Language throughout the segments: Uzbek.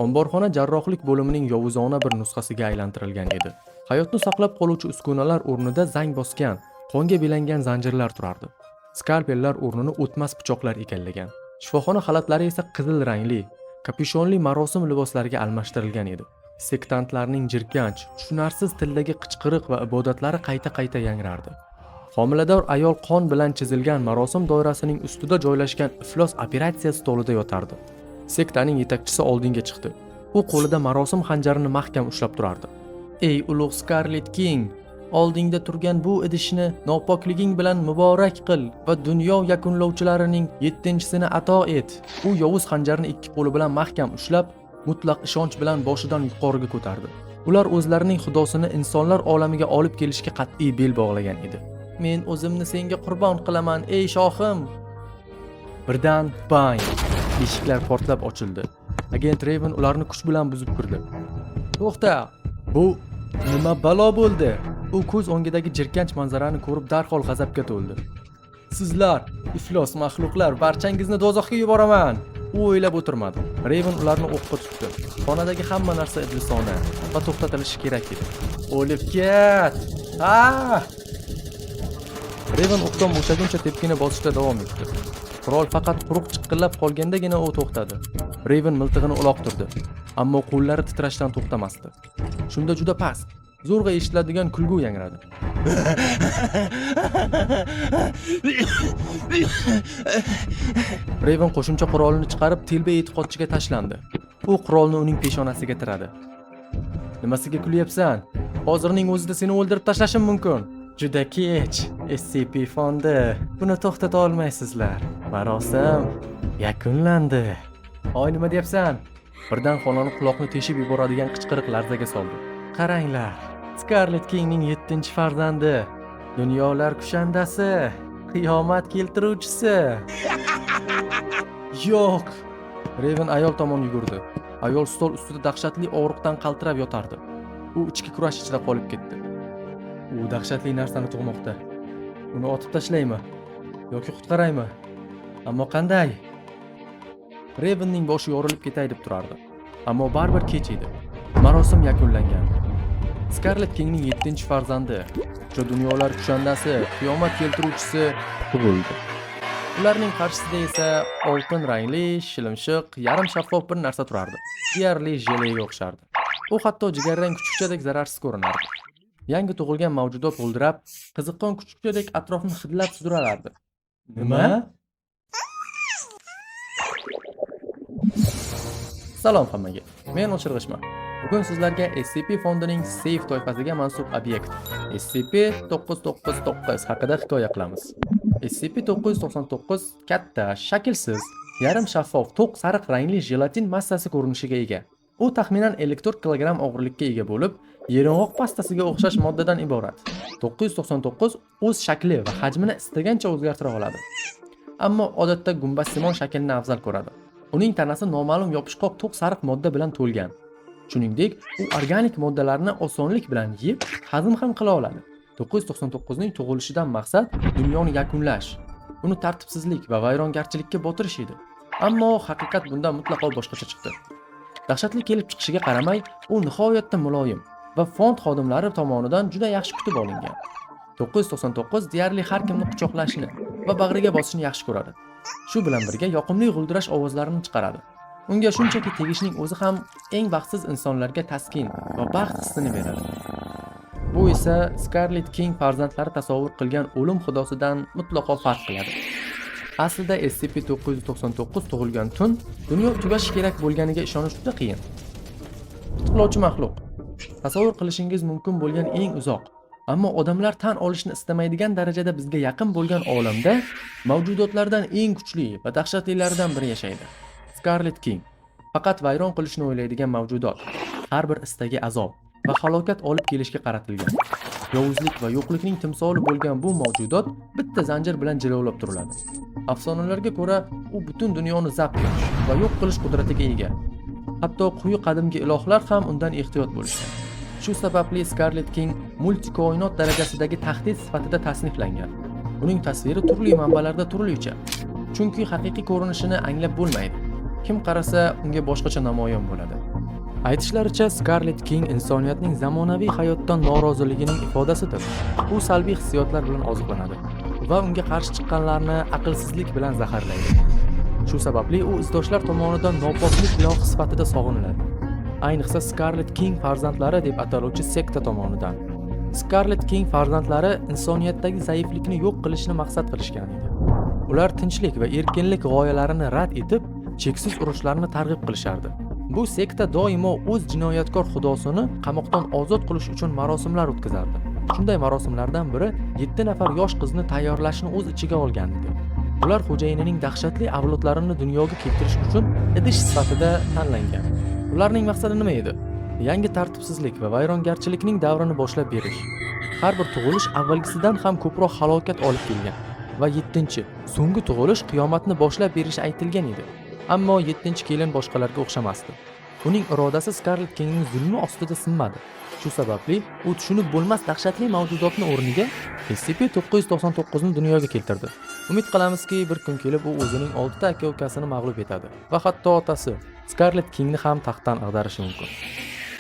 Omborxona jarrohlik bo'limining yovuzona bir nusxasiga aylantirilgan edi. Hayotni saqlab qoluvchi uskunalar o'rnida zang bosgan, qonga belangan zanjirlar turardi. Skalpellar o'rnini o'tmas pichoqlar egallagan. Shifoxona xalatlari esa qizil rangli, kapyushonli marosim liboslariga almashtirilgan edi. Sektantlarning jirkanch, tushunarsiz tildagi qichqiriq va ibodatlari qayta-qayta yangrardi. Homilador ayol qon bilan chizilgan marosim doirasining ustida joylashgan iflos operatsiya stolida yotardi. Sektaning yetakchisi oldinga chiqdi. U qo'lida marosim xanjarini mahkam ushlab turardi. "Ey ulug' Scarlet King, oldingda turgan bu idishni nopokliging bilan muborak qil va dunyo yakunlovchilarining 7-sini ato et." U yovuz xanjarni ikki qo'li bilan mahkam ushlab, mutlaq ishonch bilan boshidan yuqoriga ko'tardi. Ular o'zlarining xudosini insonlar olamiga olib kelishga qat'iy bel bog'lagan edi. "Men o'zimni senga qurbon qilaman, ey shohim." Birdan bang! Eshiklar portlab ochildi. Agent Raven ularni kuch bilan buzib kirdi. "To'xta! Bu nima balo bo'ldi?" U ko'z o'ngidagi jirkanch manzarani ko'rib darhol g'azabga to'ldi. "Sizlar, iflos maxluqlar, barchangizni do'zaxga yuboraman." U o'ylab o'tirmadi. Raven ularni o'qqa tutdi. Xonadagi hamma narsa idlisona va to'xtatilishi kerak edi. "O'lib ket! Ha!" Raven o'qdan bo'shaguncha tepkini bosishda davom etdi. Qurol faqat quruq chiqqillab qolgandagina u to'xtadi. Raven miltig'ini uloqtirdi, ammo qo'llari titrashdan to'xtamasdi. Shunda juda past, zo'rg'a eshitiladigan kulgu yangradi. Raven qo'shimcha qurolini chiqarib, telba e'tiqodchiga tashlandi. U qurolni uning peshonasiga tiradi. "Nimasiga kulyapsan? Hozirning o'zida seni o'ldirib tashlashim mumkin." "Juda kech, SCP fondi. Buni to'xtata olmaysizlar. Marosim yakunlandi." "Hoy, nima deyapsan?" Birdan xonani quloqni teshib yuboradigan qichqiriq larzaga soldi. "Qaranglar, Scarlet Kingning 7-farzandi, dunyolar kushandasi, qiyomat keltiruvchisi." "Yo'q!" Raven ayol tomon yugurdi. Ayol stol ustida dahshatli og'riqdan qaltirab yotardi. U ichki kurash ichida qolib ketdi. U dahshatli narsani tug'moqda. Uni otib tashlaymi yoki qutqaraymi? Ammo qanday? Ravenning boshi yorilib ketay deb turardi. Ammo baribir kech edi. Marosim yakunlangan. Scarlet Kingning 7-farzandi, o'sha dunyolar kushandasi, qiyomat keltiruvchisi tug'ildi. Ularning qarshisida esa oltin rangli, shilimshiq, yarim shaffof bir narsa turardi. Deyarli jelega o'xshardi. U hatto jigarrang kuchukchadek zararsiz ko'rinardi. Yangi tug'ilgan mavjudot g'ildirab, qiziqqon kuchukchadek atrofni hidlab sudralardi. "Nima?" Salom hammaga. Men O'chirg'ishman. Bugun sizlarga SCP fondining Safe toifasiga mansub obyekt SCP-999 haqida hikoya qilamiz. SCP-999 katta, shaklsiz, yarim shaffof, to'q sariq rangli jelatin massasi ko'rinishiga ega. U taxminan 54 kilogramm og'irlikka ega bo'lib, yong'oq pastasiga o'xshash moddadan iborat. 999 o'z shakli va hajmini istagancha o'zgartira oladi. Ammo odatda gumbazsimon shaklni afzal ko'radi. Uning tanasi noma'lum yopishqoq to'q sariq modda bilan to'lgan. Shuningdek, u organik moddalarni osonlik bilan yeb, hazm ham qila oladi. 999 ning tug'ilishidan maqsad dunyoni yakunlash, uni tartibsizlik va vayrongarchilikka botirish edi. Ammo haqiqat bundan mutlaqo boshqacha chiqdi. Dahshatli kelib chiqishiga qaramay, u nihoyatda muloyim va fond xodimlari tomonidan juda yaxshi kutib olingan. 999 deyarli har kimni quchoqlashni va bag'riga bosishni yaxshi ko'radi. Shu bilan birga yoqimli g'ildirash ovozlarini chiqaradi. Unga shunchaki tegishning o'zi ham eng baxtsiz insonlarga taskin va baxt hissini beradi. Bu esa Scarlet King farzandlari tasavvur qilgan o'lim xudosidan mutlaqo farq qiladi. Aslida SCP-999 tug'ilgan tun dunyo tugashi kerak bo'lganiga ishonish juda qiyin. Qutqaruvchi maxluq. Tasavvur qilishingiz mumkin bo'lgan eng uzoq, ammo odamlar tan olishni istamaydigan darajada bizga yaqin bo'lgan olamda mavjudotlardan eng kuchli va dahshatlilaridan biri yashaydi. Scarlet King faqat vayron qilishni o'ylaydigan mavjudot. Har bir istagi azob va halokat olib kelishga qaratilgan. Yovuzlik va yo'qlikning timsoli bo'lgan bu mavjudot bitta zanjir bilan jilovlab turiladi. Afsonalarga ko'ra, u butun dunyoni zabt qilish va yo'q qilish qudratiga ega. Hatto quyi qadimgi ilohlar ham undan ehtiyot bo'lishgan. Shu sababli Scarlet King multikoinot darajasidagi tahdid sifatida tasniflangan. Uning tasviri turli manbalarda turlicha. Chunki haqiqiy ko'rinishini anglab bo'lmaydi. kim qarasa unga boshqacha namoyon bo'ladi. Aytishlaricha, Scarlet King insoniyatning zamonaviy hayotdan noroziligining ifodasidir. U salbiy hissiyotlar bilan oziqlanadi va unga qarshi chiqqanlarni aqlsizlik bilan zaharlaydi. Shu sababli u izdoshlar tomonidan nopoklik ilohi sifatida sog'iniladi. Ayniqsa Scarlet King farzandlari deb ataluvchi sekta tomonidan. Scarlet King farzandlari insoniyatdagi zaiflikni yo'q qilishni maqsad qilishgan edi. Ular tinchlik va erkinlik g'oyalarini rad etib, cheksiz urushlarni targ'ib qilishardi. Bu sekta doimo o'z jinoyatkor xudosini qamoqdan ozod qilish uchun marosimlar o'tkazardi. Shunday marosimlardan biri 7 nafar yosh qizni tayyorlashni o'z ichiga olgan edi. Ular xo'jayinining dahshatli avlodlarini dunyoga keltirish uchun idish sifatida tanlangan. Ularning maqsadi nima edi? Yangi tartibsizlik va vayrongarchilikning davrini boshlab berish. Har bir tug'ilish avvalgisidan ham ko'proq halokat olib kelgan va 7-chi, so'nggi tug'ilish qiyomatni boshlab berishi aytilgan edi. Ammo 7-chi kelin boshqalarga o'xshamasdi. Uning irodasi Scarlet Kingning zulmi ostida sinmadi. Shu sababli u tushunib bo'lmas dahshatli mavjudotni o'rniga SCP-999 ni dunyoga keltirdi. Umid qilamizki, bir kun kelib u o'zining 6 ta aka-ukasini mag'lub etadi va hatto otasi Scarlet Kingni ham taxtdan ag'darishi mumkin.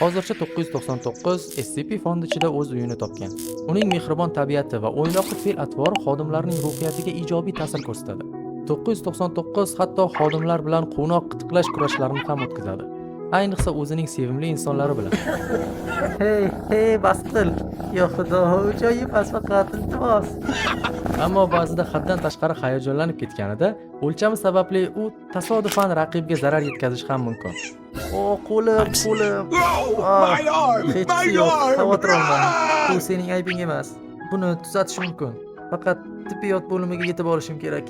Hozircha 999 SCP fondi ichida o'z uyini topgan. Uning mehribon tabiati va o'ynoqi fe'l-atvori xodimlarning ruhiyatiga ijobiy ta'sir ko'rsatadi. 999 hatto xodimlar bilan quvnoq qitiqlash kurashlarini ham o'tkazadi. Ayniqsa o'zining sevimli insonlari bilan. Hey, bas qil. Yo xudo, joyi pas faqat iltimos. Ammo ba'zida haddan tashqari hayajonlanib ketganida, o'lchami sababli u tasodifan raqibga zarar yetkazishi ham mumkin. Qo'lim. Hech yo'q, xavotir olma. Bu sening aybing emas. Buni tuzatish mumkin. Faqat tibbiyot bo'limiga yetib olishim kerak.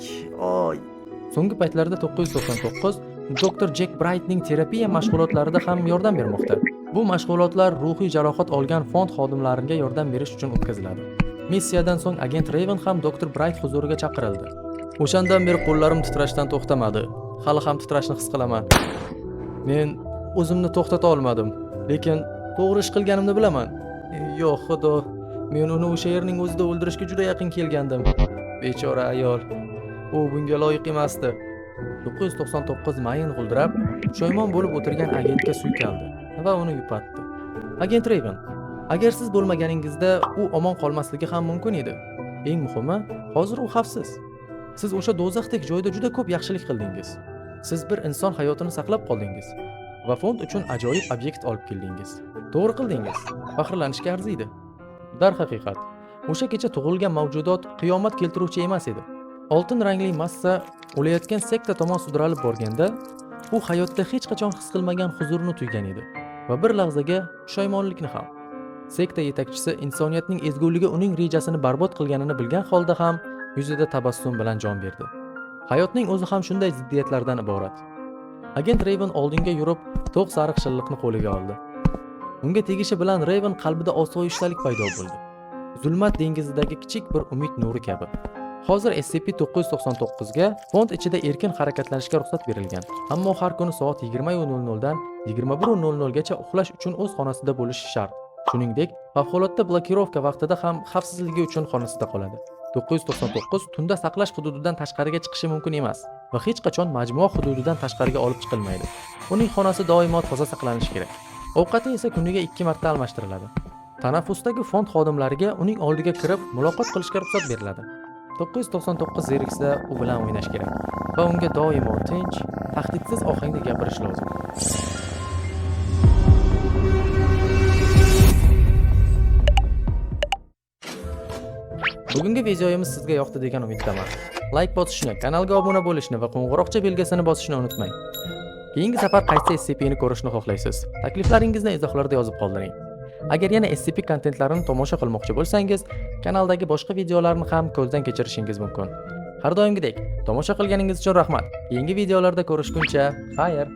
So'nggi paytlarda 999 Dr. Jack Brightning terapiya mashg'ulotlarida ham yordam bermoqda. Bu mashg'ulotlar ruhiy jarohat olgan fond xodimlariga yordam berish uchun o'tkaziladi. Missiyadan so'ng agent Raven ham Dr. Bright huzuriga chaqirildi. O'shandan beri qo'llarim titrashdan to'xtamadi. Hali ham titrashni his qilaman. Men o'zimni to'xtata olmadim, lekin to'g'ri ish qilganimni bilaman. Yo'q, xudo, men uni o'sha yerning o'zida o'ldirishga juda yaqin kelgandim. Bechora ayol. U bunga loyiq emasdi. 999 mayin g'ildirab, pushaymon bo'lib o'tirgan agentga suykaldi va uni yupatdi. Agent Raven, agar siz bo'lmaganingizda u omon qolmasligi ham mumkin edi. Eng muhimi, hozir u xavfsiz. Siz o'sha do'zaxdek joyda juda ko'p yaxshilik qildingiz. Siz bir inson hayotini saqlab qoldingiz va fond uchun ajoyib obyekt olib keldingiz. To'g'ri qildingiz. Faxrlanishga arziydi. Darhaqiqat, o'sha kecha tug'ilgan mavjudot qiyomat keltiruvchi emas edi. Oltin rangli massa o'layotgan sekta tomon sudralib borganda, u hayotda hech qachon his qilmagan huzurni tuygan edi va bir lahzaga pushaymonlikni ham. Sekta yetakchisi insoniyatning ezguligi uning rejasini barbod qilganini bilgan holda ham yuzida tabassum bilan jon berdi. Hayotning o'zi ham shunday ziddiyatlardan iborat. Agent Raven oldinga yurib, to'q sariq shilliqni qo'liga oldi. Unga tegishi bilan Raven qalbida osoyishtalik paydo bo'ldi. Zulmat dengizidagi kichik bir umid nuri kabi. Hozir SCP-999 ga fond ichida erkin harakatlanishga ruxsat berilgan. Ammo har kuni soat 20:00 dan 21:00 gacha uxlash uchun o'z xonasida bo'lishi shart. Shuningdek, favqulodda blokirovka vaqtida ham xavfsizligi uchun xonasida qoladi. 999 tunda saqlash hududidan tashqariga chiqishi mumkin emas va hech qachon majmua hududidan tashqariga olib chiqilmaydi. Uning xonasi doimo toza saqlanishi kerak. Ovqati esa kuniga 2 marta almashtiriladi. Tanaffusdagi fond xodimlariga uning oldiga kirib muloqot qilishga ruxsat beriladi. 999 zeriksa u bilan o'ynash kerak va unga doimo tinch, tahdidsiz ohangda gapirish lozim. Bugungi videomiz sizga yoqdi degan umiddaman. Like bosishni, kanalga obuna bo'lishni va qo'ng'iroqcha belgisini bosishni unutmang. Keyingi safar qaysi SCP-ni ko'rishni xohlaysiz? Takliflaringizni izohlarda yozib qoldiring. Agar yana SCP kontentlarini tomosha qilmoqchi bo'lsangiz, kanaldagi boshqa videolarni ham ko'zdan kechirishingiz mumkin. Har doimgidek, tomosha qilganingiz uchun rahmat. Keyingi videolarda ko'rishguncha, xayr.